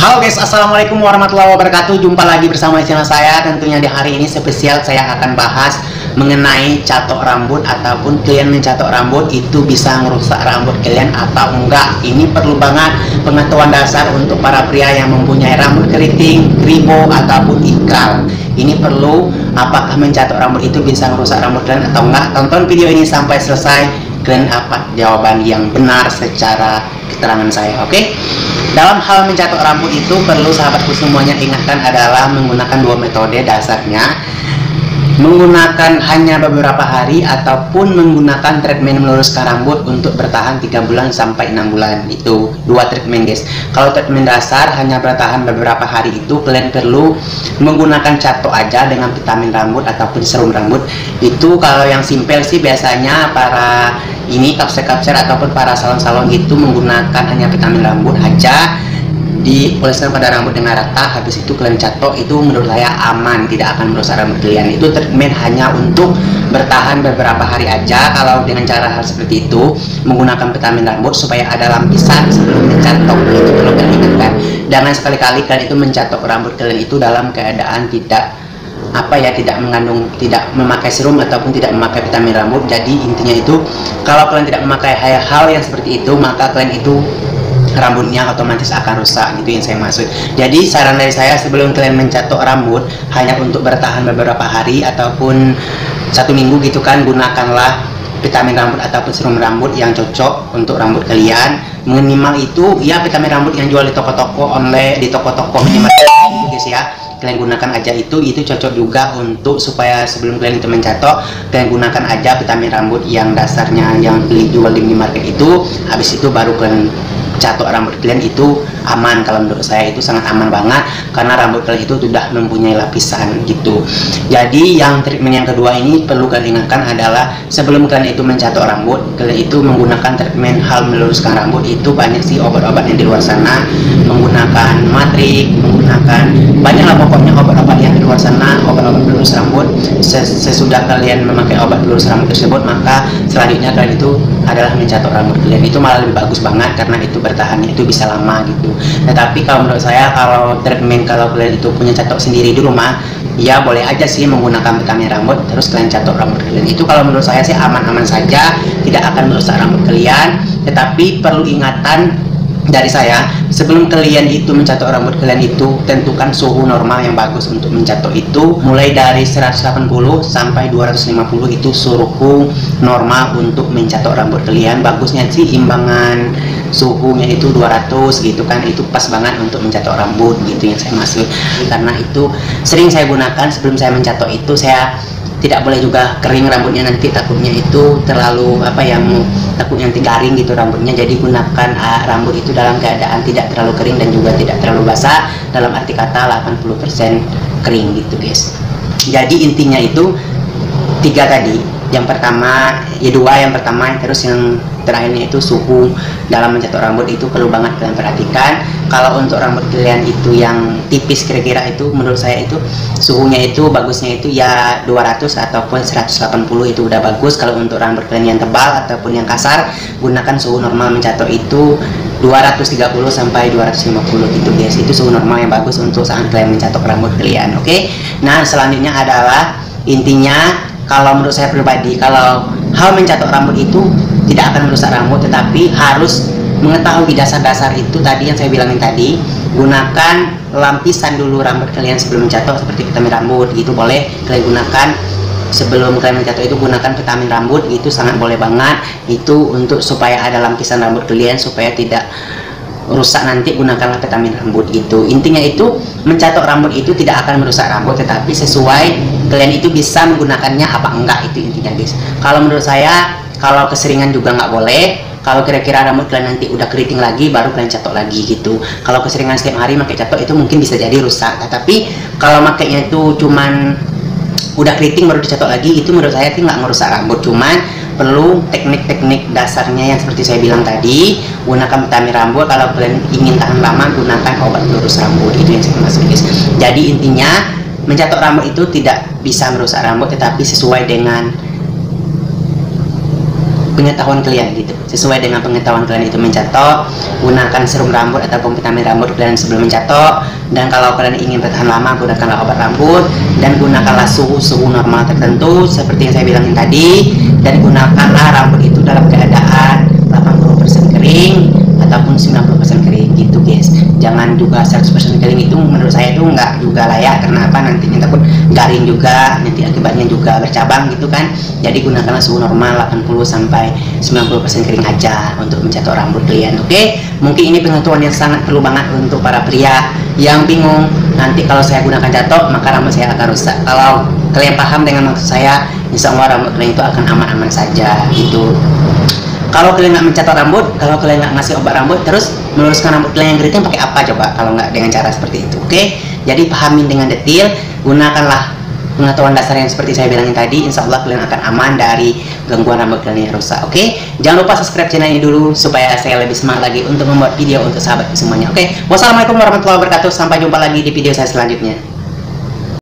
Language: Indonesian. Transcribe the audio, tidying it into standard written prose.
Halo guys, assalamualaikum warahmatullahi wabarakatuh. Jumpa lagi bersama channel saya. Tentunya di hari ini spesial saya akan bahas mengenai catok rambut ataupun kalian mencatok rambut itu bisa merusak rambut kalian atau enggak. Ini perlu banget pengetahuan dasar untuk para pria yang mempunyai rambut keriting, kribo ataupun ikal. Ini perlu, apakah mencatok rambut itu bisa merusak rambut kalian atau enggak. Tonton video ini sampai selesai, kalian dapat jawaban yang benar secara keterangan saya. Oke? Dalam hal mencatok rambut itu perlu sahabatku semuanya ingatkan adalah menggunakan dua metode dasarnya. Menggunakan hanya beberapa hari ataupun menggunakan treatment meluruskan rambut untuk bertahan 3 bulan sampai 6 bulan. Itu dua treatment guys. Kalau treatment dasar hanya bertahan beberapa hari itu kalian perlu menggunakan catok aja dengan vitamin rambut ataupun serum rambut. Itu kalau yang simpel sih biasanya para ini kapser-kapser ataupun para salon-salon itu menggunakan hanya vitamin rambut aja, dioleskan pada rambut dengan rata, habis itu kalian catok. Itu menurut saya aman, tidak akan merusak rambut kalian. Itu treatment hanya untuk bertahan beberapa hari aja. Kalau dengan cara hal seperti itu menggunakan vitamin rambut supaya ada lapisan sebelum mencatok, itu perlu kalian ingatkan. Jangan sekali-kali kalian itu mencatok rambut kalian itu dalam keadaan tidak tidak mengandung, tidak memakai serum ataupun tidak memakai vitamin rambut. Jadi intinya itu kalau kalian tidak memakai hal yang seperti itu, maka kalian itu rambutnya otomatis akan rusak, gitu yang saya maksud. Jadi saran dari saya, sebelum kalian mencatok rambut hanya untuk bertahan beberapa hari ataupun 1 minggu gitu kan, gunakanlah vitamin rambut ataupun serum rambut yang cocok untuk rambut kalian. Minimal itu ya vitamin rambut yang jual di toko-toko online, di toko-toko minimal gitu guys ya. Kalian gunakan aja itu cocok juga untuk supaya sebelum kalian itu mencatok, kalian gunakan aja vitamin rambut yang dasarnya yang dijual di minimarket itu. Habis itu baru kalian catok rambut kalian, itu aman. Kalau menurut saya itu sangat aman banget karena rambut kalian itu sudah mempunyai lapisan gitu. Jadi yang treatment yang kedua ini perlu kalian ingatkan adalah sebelum kalian itu mencatok rambut, kalian itu menggunakan treatment hal meluruskan rambut. Itu banyak sih obat-obat yang di luar sana, menggunakan matrik, menggunakan banyaklah pokoknya obat-obat yang di luar sana, obat-obat pelurus rambut. Sesudah kalian memakai obat pelurus rambut tersebut, maka selanjutnya kalian itu adalah mencatok rambut kalian. Itu malah lebih bagus banget karena itu bertahannya itu bisa lama gitu. Tetapi kalau menurut saya, kalau treatment kalau kalian itu punya catok sendiri di rumah, ya boleh aja sih menggunakan vitamin rambut terus kalian catok rambut kalian. Itu kalau menurut saya sih aman-aman saja, tidak akan merusak rambut kalian. Tetapi perlu ingatan dari saya, sebelum kalian itu mencatok rambut kalian itu tentukan suhu normal yang bagus untuk mencatok itu. Mulai dari 180 sampai 250 itu suhu normal untuk mencatok rambut kalian. Bagusnya sih imbangan suhunya itu 200 gitu kan, itu pas banget untuk mencatok rambut gitu yang saya maksud. Karena itu sering saya gunakan sebelum saya mencatok itu. Saya tidak boleh juga kering rambutnya, nanti takutnya itu terlalu takutnya nanti garing gitu rambutnya. Jadi gunakan rambut itu dalam keadaan tidak terlalu kering dan juga tidak terlalu basah, dalam arti kata 80% kering gitu guys. Jadi intinya itu 3 tadi. Yang pertama yang pertama, terus yang terakhirnya itu suhu dalam mencatok rambut itu perlu banget kalian perhatikan. Kalau untuk rambut kalian itu yang tipis kira-kira itu menurut saya itu suhunya itu bagusnya itu ya 200 ataupun 180 itu udah bagus. Kalau untuk rambut kalian yang tebal ataupun yang kasar, gunakan suhu normal mencatok itu 230 sampai 250 gitu guys. Itu suhu normal yang bagus untuk saat kalian mencatok rambut kalian. Oke? Nah, selanjutnya adalah intinya, kalau menurut saya pribadi, kalau hal mencatok rambut itu tidak akan merusak rambut, tetapi harus mengetahui dasar-dasar itu tadi yang saya bilangin tadi. Gunakan lapisan dulu rambut kalian sebelum mencatok, seperti vitamin rambut gitu boleh kalian gunakan. Sebelum kalian mencatok itu gunakan vitamin rambut, itu sangat boleh banget. Itu untuk supaya ada lapisan rambut kalian, supaya tidak rusak nanti, gunakanlah vitamin rambut gitu. Intinya itu mencatok rambut itu tidak akan merusak rambut, tetapi sesuai kalian itu bisa menggunakannya apa enggak, itu intinya guys. Kalau menurut saya, kalau keseringan juga nggak boleh. Kalau kira-kira rambut kalian nanti udah keriting lagi, baru kalian catok lagi gitu. Kalau keseringan setiap hari pakai catok itu mungkin bisa jadi rusak. Tapi kalau makainya itu cuman udah keriting baru dicatok lagi, itu menurut saya sih nggak merusak rambut. Cuman perlu teknik-teknik dasarnya yang seperti saya bilang tadi. Gunakan vitamin rambut. Kalau kalian ingin tahan lama, gunakan obat pelurus rambut. Itu yang saya maksud guys. Jadi intinya mencatok rambut itu tidak bisa merusak rambut, tetapi sesuai dengan pengetahuan kalian gitu. Sesuai dengan pengetahuan kalian itu mencatok, gunakan serum rambut ataupun vitamin rambut kalian sebelum mencatok. Dan kalau kalian ingin bertahan lama, gunakanlah obat rambut dan gunakanlah suhu normal tertentu seperti yang saya bilangin tadi. Dan gunakanlah rambut itu dalam keadaan 80% kering ataupun 90% kering gitu guys. Jangan juga 100% kering, itu menurut saya itu nggak juga layak. Karena apa, nantinya takut garing juga, nanti akibatnya juga bercabang gitu kan. Jadi gunakanlah suhu normal 80 sampai 90% kering aja untuk mencatok rambut kalian. Oke, mungkin ini pengetahuan yang sangat perlu banget untuk para pria yang bingung nanti kalau saya gunakan catok maka rambut saya akan rusak. Kalau kalian paham dengan maksud saya, insya Allah rambut kalian itu akan aman-aman saja gitu. Kalau kalian nggak mencatok rambut, kalau kalian nggak ngasih obat rambut, terus meluruskan rambut kalian yang keriting pakai apa coba kalau nggak dengan cara seperti itu? Oke, jadi pahamin dengan detail, gunakanlah pengetahuan dasar yang seperti saya bilangin tadi. Insya Allah kalian akan aman dari gangguan rambut kalian yang rusak. Oke, jangan lupa subscribe channel ini dulu supaya saya lebih semangat lagi untuk membuat video untuk sahabat semuanya. Oke, wassalamualaikum warahmatullahi wabarakatuh. Sampai jumpa lagi di video saya selanjutnya.